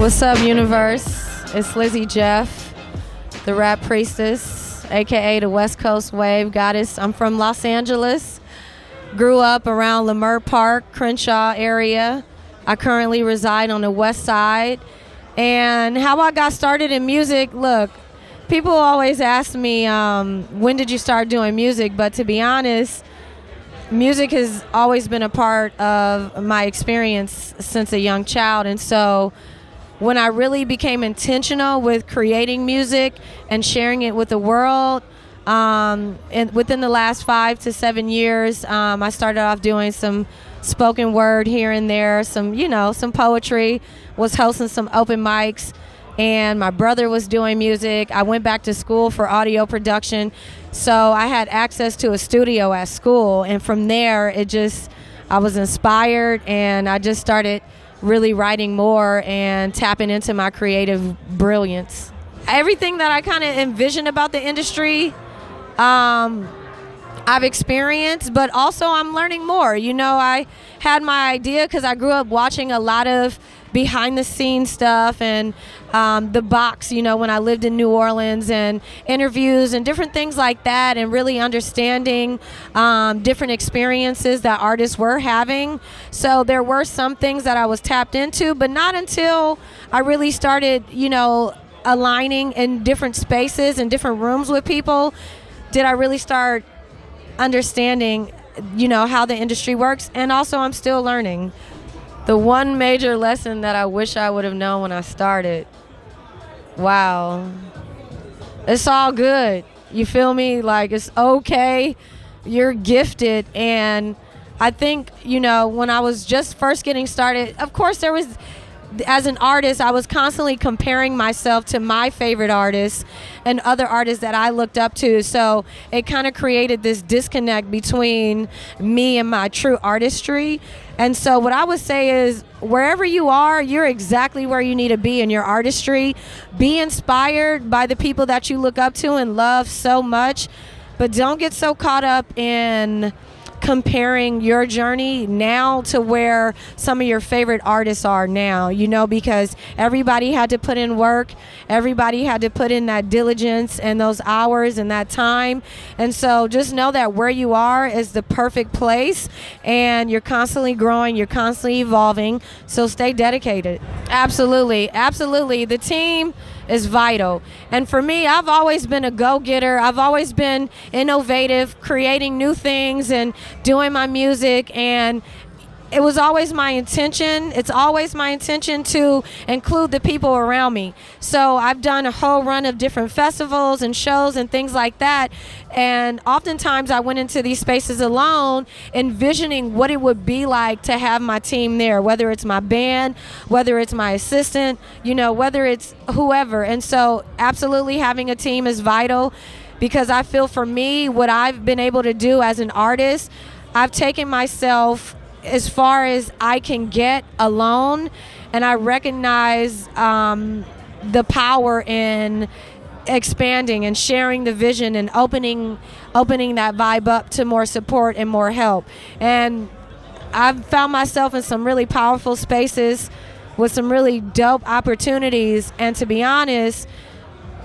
What's up, universe? It's Lizzy Jeff, the rap priestess, aka the West Coast Wave Goddess. I'm from Los Angeles. Grew up around Leimert Park, Crenshaw area. I currently reside on the west side. And how I got started in music, look, people always ask me, when did you start doing music? But to be honest, music has always been a part of my experience since a young child. And so when I really became intentional with creating music and sharing it with the world, and within the last 5 to 7 years, I started off doing some spoken word here and there, some poetry, was hosting some open mics, and my brother was doing music. I went back to school for audio production, so I had access to a studio at school, and from there, I was inspired, and I just started really writing more and tapping into my creative brilliance. Everything that I kind of envision about the industry, I've experienced, but also I'm learning more. I had my idea because I grew up watching a lot of behind the scenes stuff and the box, when I lived in New Orleans, and interviews and different things like that, and really understanding different experiences that artists were having. So there were some things that I was tapped into, but not until I really started, aligning in different spaces and different rooms with people did I really start understanding, how the industry works. And also I'm still learning. The one major lesson that I wish I would have known when I started, wow, it's all good. You feel me? Like, it's okay. You're gifted. And I think, when I was just first getting started, of course as an artist, I was constantly comparing myself to my favorite artists and other artists that I looked up to. So it kind of created this disconnect between me and my true artistry. And so what I would say is, wherever you are, you're exactly where you need to be in your artistry. Be inspired by the people that you look up to and love so much, but don't get so caught up in comparing your journey now to where some of your favorite artists are now, because everybody had to put in work, everybody had to put in that diligence and those hours and that time. And so just know that where you are is the perfect place, and you're constantly growing, you're constantly evolving, so stay dedicated. Absolutely. The team is vital. And for me, I've always been a go-getter. I've always been innovative, creating new things and doing my music, and it was always my intention. It's always my intention to include the people around me. So I've done a whole run of different festivals and shows and things like that. And oftentimes I went into these spaces alone, envisioning what it would be like to have my team there, whether it's my band, whether it's my assistant, whether it's whoever. And so absolutely having a team is vital, because I feel for me, what I've been able to do as an artist, I've taken myself as far as I can get alone, and I recognize the power in expanding and sharing the vision and opening that vibe up to more support and more help. And I've found myself in some really powerful spaces with some really dope opportunities, and to be honest,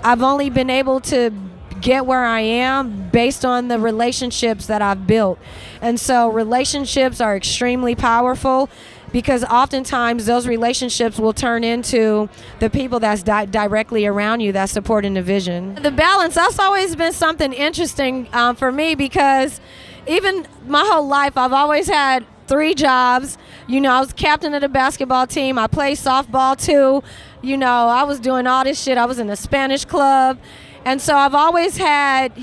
I've only been able to get where I am based on the relationships that I've built. And so relationships are extremely powerful, because oftentimes those relationships will turn into the people that's directly around you that's supporting the vision. The balance, that's always been something interesting for me, because even my whole life I've always had 3 jobs. I was captain of the basketball team. I played softball too. I was doing all this shit. I was in a Spanish club. And so I've always had,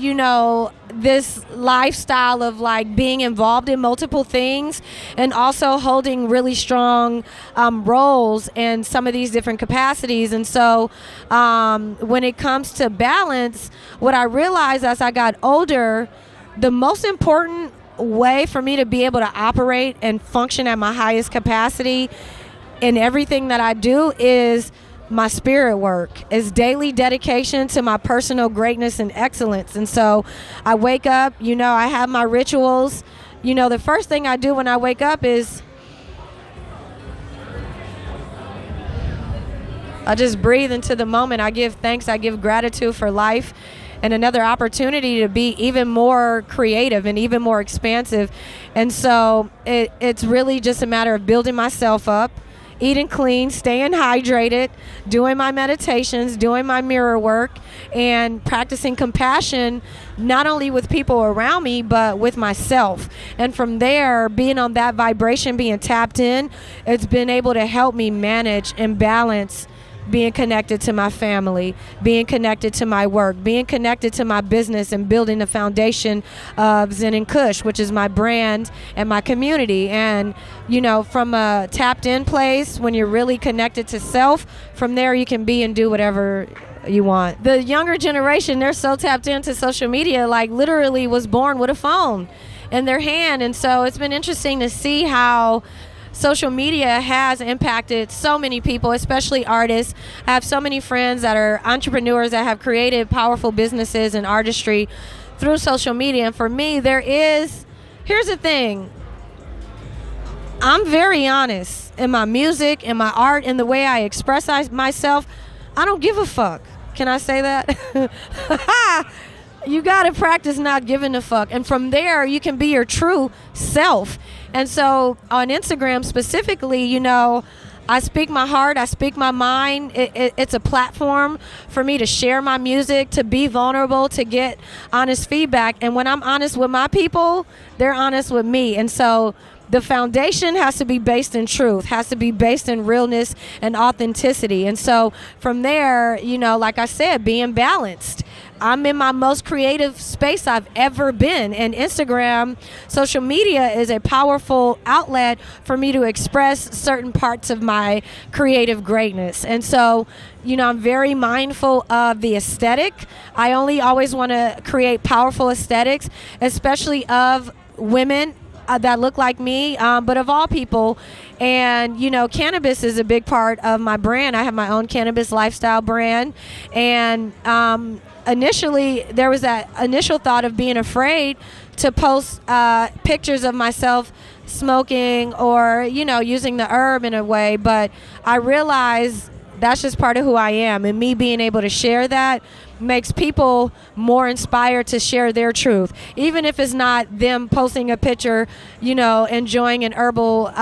this lifestyle of like being involved in multiple things, and also holding really strong roles in some of these different capacities. And so when it comes to balance, what I realized as I got older, the most important way for me to be able to operate and function at my highest capacity in everything that I do is my spirit work, is daily dedication to my personal greatness and excellence. And so I wake up, I have my rituals. The first thing I do when I wake up is I just breathe into the moment. I give thanks. I give gratitude for life and another opportunity to be even more creative and even more expansive. And so it's really just a matter of building myself up, eating clean, staying hydrated, doing my meditations, doing my mirror work, and practicing compassion, not only with people around me, but with myself. And from there, being on that vibration, being tapped in, it's been able to help me manage and balance being connected to my family, being connected to my work, being connected to my business, and building the foundation of Zen and Kush, which is my brand and my community. And, you know, from a tapped in place, when you're really connected to self, from there you can be and do whatever you want. The younger generation, they're so tapped into social media, like literally was born with a phone in their hand. And so it's been interesting to see how social media has impacted so many people, especially artists. I have so many friends that are entrepreneurs that have created powerful businesses and artistry through social media. And for me, here's the thing. I'm very honest in my music, in my art, in the way I express myself. I don't give a fuck. Can I say that? You gotta practice not giving a fuck. And from there, you can be your true self. And so on Instagram specifically, you know, I speak my heart, I speak my mind. It's a platform for me to share my music, to be vulnerable, to get honest feedback. And when I'm honest with my people, they're honest with me. And so the foundation has to be based in truth, has to be based in realness and authenticity. And so from there, you know, like I said, being balanced. I'm in my most creative space I've ever been. And Instagram, social media is a powerful outlet for me to express certain parts of my creative greatness. And so, you know, I'm very mindful of the aesthetic. I only always want to create powerful aesthetics, especially of women that look like me, but of all people. And, you know, cannabis is a big part of my brand. I have my own cannabis lifestyle brand. And initially, there was that initial thought of being afraid to post pictures of myself smoking or, you know, using the herb in a way. But I realized that's just part of who I am. And me being able to share that makes people more inspired to share their truth, even if it's not them posting a picture, you know, enjoying an herbal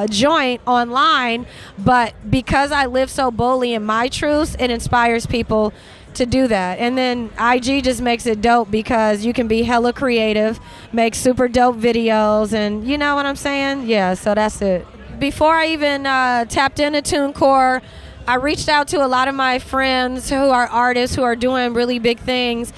joint online. But because I live so boldly in my truths, it inspires people to do that. And then IG just makes it dope because you can be hella creative, make super dope videos, and you know what I'm saying? Yeah, so that's it. Before I even tapped into TuneCore, I reached out to a lot of my friends who are artists who are doing really big things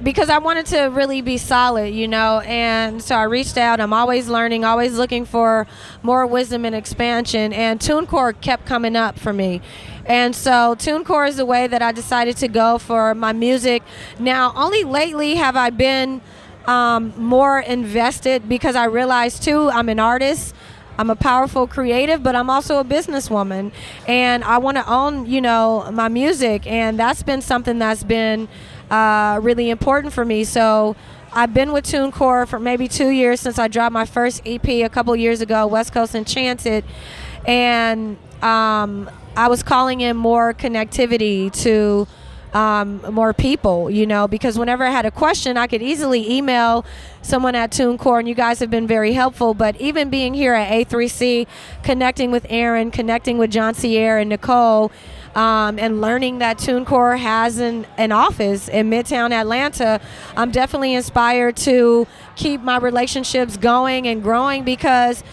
because I wanted to really be solid, you know. And so I reached out. I'm always learning, always looking for more wisdom and expansion. And TuneCore kept coming up for me. And so TuneCore is the way that I decided to go for my music. Now, only lately have I been more invested because I realized, too, I'm an artist. I'm a powerful creative, but I'm also a businesswoman, and I want to own, you know, my music, and that's been something that's been really important for me. So I've been with TuneCore for maybe 2 years since I dropped my first EP a couple years ago, West Coast Enchanted, and I was calling in more connectivity to more people, you know, because whenever I had a question, I could easily email someone at TuneCore, and you guys have been very helpful. But even being here at A3C, connecting with Aaron, connecting with John Sierra and Nicole, and learning that TuneCore has an office in Midtown Atlanta, I'm definitely inspired to keep my relationships going and growing, because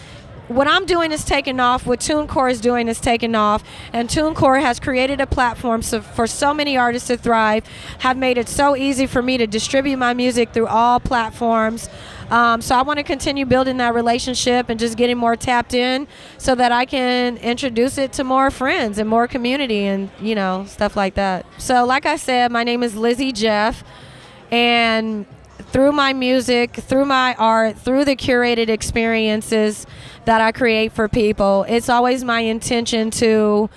what I'm doing is taking off. What TuneCore is doing is taking off. And TuneCore has created a platform for so many artists to thrive, have made it so easy for me to distribute my music through all platforms. So I want to continue building that relationship and just getting more tapped in so that I can introduce it to more friends and more community and, you know, stuff like that. So like I said, my name is Lizzy Jeff. And through my music, through my art, through the curated experiences that I create for people, it's always my intention to,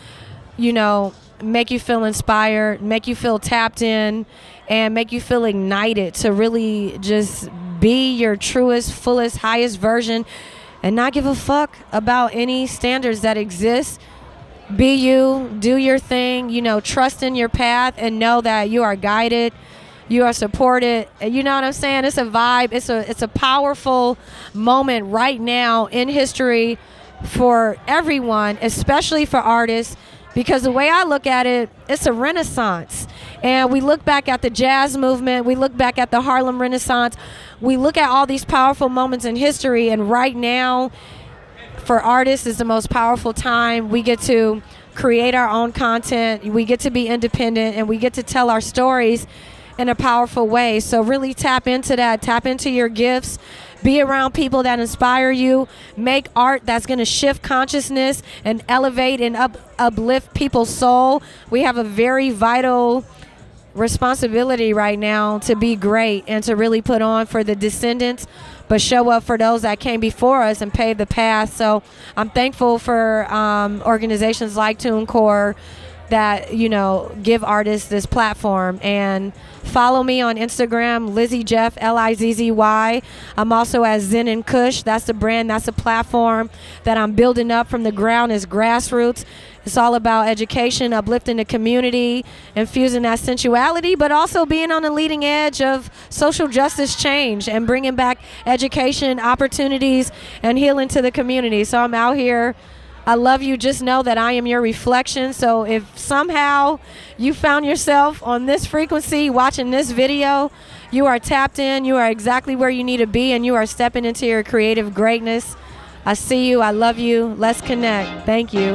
you know, make you feel inspired, make you feel tapped in, and make you feel ignited to really just be your truest, fullest, highest version and not give a fuck about any standards that exist, be you, do your thing, you know, trust in your path and know that you are guided, you are supported. You know what I'm saying? It's a vibe. It's a powerful moment right now in history for everyone, especially for artists, because the way I look at it, it's a renaissance. And we look back at the jazz movement, we look back at the Harlem Renaissance, we look at all these powerful moments in history, and right now for artists is the most powerful time. We get to create our own content, we get to be independent, and we get to tell our stories in a powerful way. So really tap into that, tap into your gifts, be around people that inspire you, make art that's going to shift consciousness and elevate and uplift people's soul. We have a very vital responsibility right now to be great and to really put on for the descendants, but show up for those that came before us and pave the path. So I'm thankful for organizations like TuneCore that, you know, give artists this platform. And follow me on Instagram, Lizzy Jeff, Lizzy. I'm also at Zen and Kush. That's the brand, that's a platform that I'm building up from the ground as grassroots. It's all about education, uplifting the community, infusing that sensuality, but also being on the leading edge of social justice change and bringing back education, opportunities, and healing to the community. So I'm out here. I love you. Just know that I am your reflection. So if somehow you found yourself on this frequency watching this video, you are tapped in, you are exactly where you need to be, and you are stepping into your creative greatness. I see you. I love you. Let's connect. Thank you.